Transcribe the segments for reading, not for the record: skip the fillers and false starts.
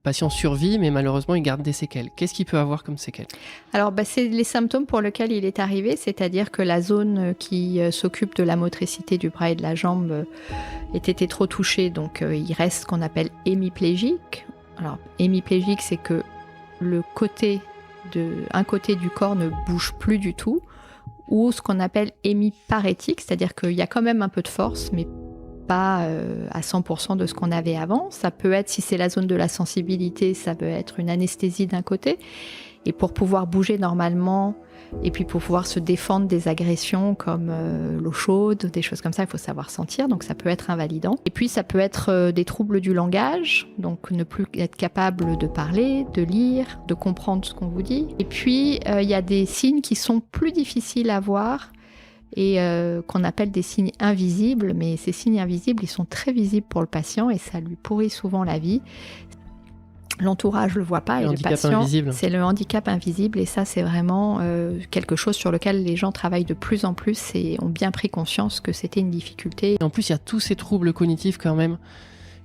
patient survit, mais malheureusement, il garde des séquelles. Qu'est-ce qu'il peut avoir comme séquelles? Alors, c'est les symptômes pour lesquels il est arrivé, c'est-à-dire que la zone qui s'occupe de la motricité du bras et de la jambe ait été trop touchée, donc il reste ce qu'on appelle hémiplégique. Alors, hémiplégique, c'est que un côté du corps ne bouge plus du tout, ou ce qu'on appelle hémiparétique, c'est-à-dire qu'il y a quand même un peu de force, mais pas à 100% de ce qu'on avait avant. Ça peut être, si c'est la zone de la sensibilité, ça peut être une anesthésie d'un côté. Et pour pouvoir bouger normalement, et puis pour pouvoir se défendre des agressions comme l'eau chaude, des choses comme ça, il faut savoir sentir, donc ça peut être invalidant. Et puis ça peut être des troubles du langage, donc ne plus être capable de parler, de lire, de comprendre ce qu'on vous dit. Et puis il y a des signes qui sont plus difficiles à voir, et qu'on appelle des signes invisibles, mais ces signes invisibles, ils sont très visibles pour le patient et ça lui pourrit souvent la vie. L'entourage ne le voit pas et le patient, invisible. C'est le handicap invisible, et ça c'est vraiment quelque chose sur lequel les gens travaillent de plus en plus et ont bien pris conscience que c'était une difficulté. Et en plus, il y a tous ces troubles cognitifs quand même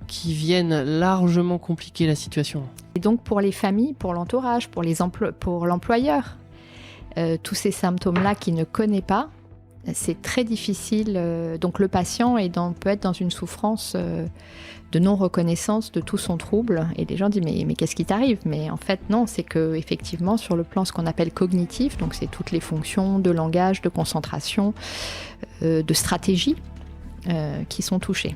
qui viennent largement compliquer la situation. Et donc pour les familles, pour l'entourage, pour l'employeur, tous ces symptômes-là qu'il ne connaît pas, c'est très difficile. Donc le patient peut être dans une souffrance de non-reconnaissance de tout son trouble. Et les gens disent mais qu'est-ce qui t'arrive? Mais en fait non, c'est que effectivement sur le plan ce qu'on appelle cognitif, donc c'est toutes les fonctions de langage, de concentration, de stratégie qui sont touchées.